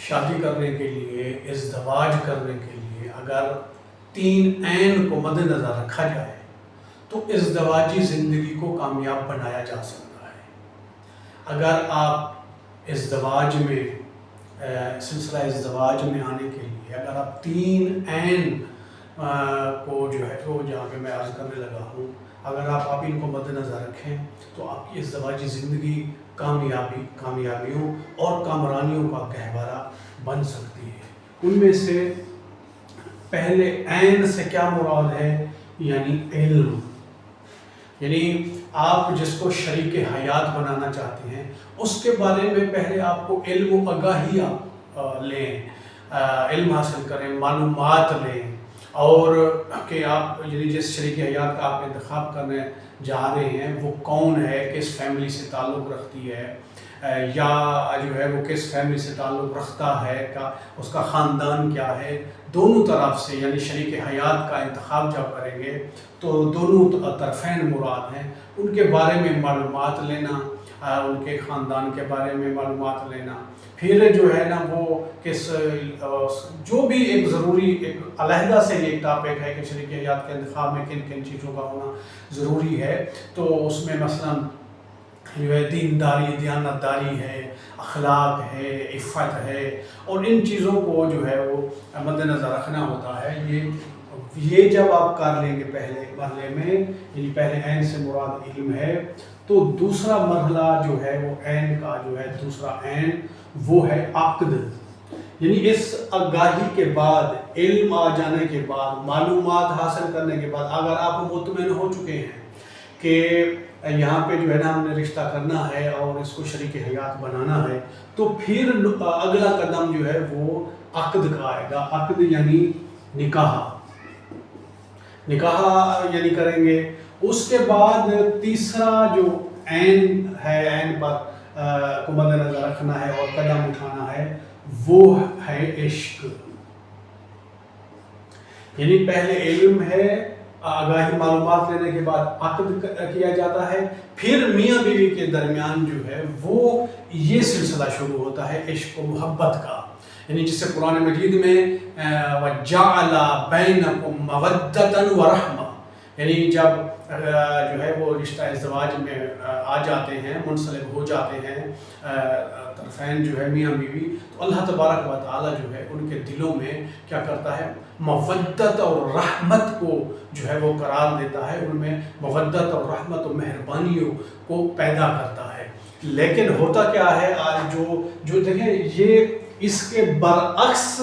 شادی کرنے کے لیے، ازدواج کرنے کے لیے اگر 3 عین کو مد نظر رکھا جائے تو ازدواجی زندگی کو کامیاب بنایا جا سکتا ہے۔ اگر آپ ازدواج میں سلسلہ ازدواج میں آنے کے لیے اگر آپ 3 عین کو جو ہے وہ جہاں پہ میں عرض کرنے لگا ہوں، اگر آپ ان کو مد نظر رکھیں تو آپ کی ازدواجی زندگی کامیابیوں اور کامرانیوں کا گہوارہ بن سکتی ہے۔ ان میں سے پہلے عین سے کیا مراد ہے؟ یعنی علم، یعنی آپ جس کو شریک حیات بنانا چاہتے ہیں اس کے بارے میں پہلے آپ کو علم و آگاہی لیں، علم حاصل کریں، معلومات لیں، اور کہ آپ یعنی جس شریک حیات کا آپ انتخاب کرنے جا رہے ہیں وہ کون ہے، کس فیملی سے تعلق رکھتی ہے، یا جو ہے وہ کس فیملی سے تعلق رکھتا ہے، اس کا خاندان کیا ہے۔ دونوں طرف سے یعنی شریک حیات کا انتخاب جب کریں گے تو دونوں طرفین مراد ہیں، ان کے بارے میں معلومات لینا، ان کے خاندان کے بارے میں معلومات لینا، پھر جو ہے نا وہ جو بھی ایک ضروری ایک علیحدہ سے ایک ٹاپک ہے کہ شریک حیات کے انتخاب میں کن کن چیزوں کا ہونا ضروری ہے، تو اس میں مثلاً جو ہے دینداری، دیانتداری ہے، اخلاق ہے، عفت ہے، اور ان چیزوں کو جو ہے وہ مد نظر رکھنا ہوتا ہے۔ یہ جب آپ کر لیں گے پہلے مرحلے میں، یعنی پہلے عین سے مراد علم ہے، تو دوسرا مرحلہ جو ہے وہ عین کا جو ہے دوسرا عین وہ ہے عقد، یعنی اس آگاہی کے بعد، علم آ جانے کے بعد، معلومات حاصل کرنے کے بعد اگر آپ مطمئن ہو چکے ہیں کہ یہاں پہ جو ہے نا ہم نے رشتہ کرنا ہے اور اس کو شریک حیات بنانا ہے، تو پھر اگلا قدم جو ہے وہ عقد کا آئے گا۔ عقد یعنی نکاح یعنی کریں گے۔ اس کے بعد تیسرا جو عین ہے، عین پر کو مد نظر رکھنا ہے اور قدم اٹھانا ہے، وہ ہے عشق، یعنی پہلے علم ہے، آگاہی معلومات لینے کے بعد عقد کیا جاتا ہے، پھر میاں بیوی کے درمیان جو ہے وہ یہ سلسلہ شروع ہوتا ہے عشق و محبت کا، یعنی جسے قرآن مجید میں وَجَعَلَ بَيْنَكُمْ مَوَدَّةً وَرَحْمَةً، یعنی جب جو ہے وہ رشتہ ازدواج میں آ جاتے ہیں، منسلک ہو جاتے ہیں طرفین جو ہے میاں بیوی، تو اللہ تبارک و تعالیٰ جو ہے ان کے دلوں میں کیا کرتا ہے؟ مودت اور رحمت کو جو ہے وہ قرار دیتا ہے، ان میں مودت اور رحمت و مہربانیوں کو پیدا کرتا ہے۔ لیکن ہوتا کیا ہے آج جو دیکھیں یہ اس کے برعکس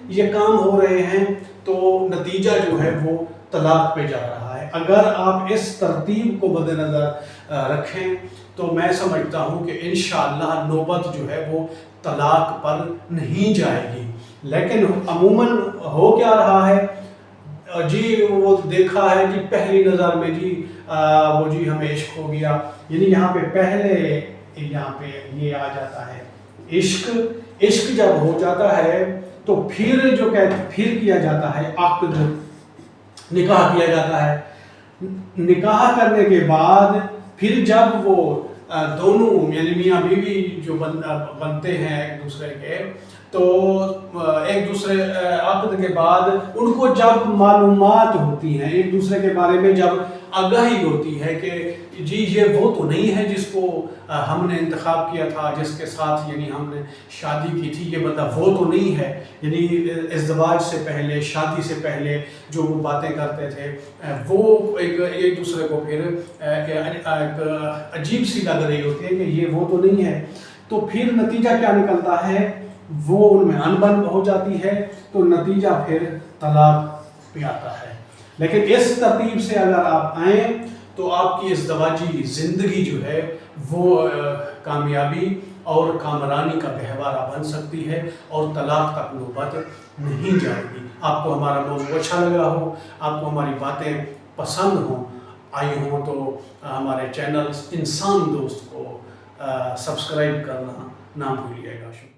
یہ کام ہو رہے ہیں، تو نتیجہ جو ہے وہ طلاق پہ جا رہا ہے۔ اگر آپ اس ترتیب کو مد نظر رکھیں تو میں سمجھتا ہوں کہ انشاءاللہ نوبت جو ہے وہ طلاق پر نہیں جائے گی۔ لیکن عموماً ہو کیا رہا ہے جی، وہ دیکھا ہے جی پہلی نظر میں جی وہ جی ہمیں عشق ہو گیا، یعنی یہاں پہ پہلے یہاں پہ یہ آ جاتا ہے عشق جب ہو جاتا ہے تو پھر پھر کیا جاتا ہے عقد، نکاح کیا جاتا ہے۔ نکاح کرنے کے بعد پھر جب وہ دونوں یعنی میاں بیوی جو بنتے ہیں ایک دوسرے کے، تو ایک دوسرے عقد کے بعد ان کو جب معلومات ہوتی ہیں ایک دوسرے کے بارے میں، جب آگاہی ہوتی ہے کہ جی یہ وہ تو نہیں ہے جس کو ہم نے انتخاب کیا تھا، جس کے ساتھ یعنی ہم نے شادی کی تھی، یہ بندہ وہ تو نہیں ہے، یعنی ازدواج سے پہلے، شادی سے پہلے جو وہ باتیں کرتے تھے وہ ایک دوسرے کو پھر عجیب سی لگ رہی ہوتی ہے کہ یہ وہ تو نہیں ہے، تو پھر نتیجہ کیا نکلتا ہے؟ وہ ان میں انبن ہو جاتی ہے، تو نتیجہ پھر طلاق پہ آتا ہے۔ لیکن اس ترتیب سے اگر آپ آئیں تو آپ کی ازدواجی زندگی جو ہے وہ کامیابی اور کامرانی کا گہوارہ بن سکتی ہے اور طلاق تک نوبت نہیں جائے گی۔ آپ کو ہمارا موضوع اچھا لگا ہو، آپ کو ہماری باتیں پسند آئی ہوں تو ہمارے چینل انسان دوست کو سبسکرائب کرنا نہ بھولیے گا۔ شکریہ۔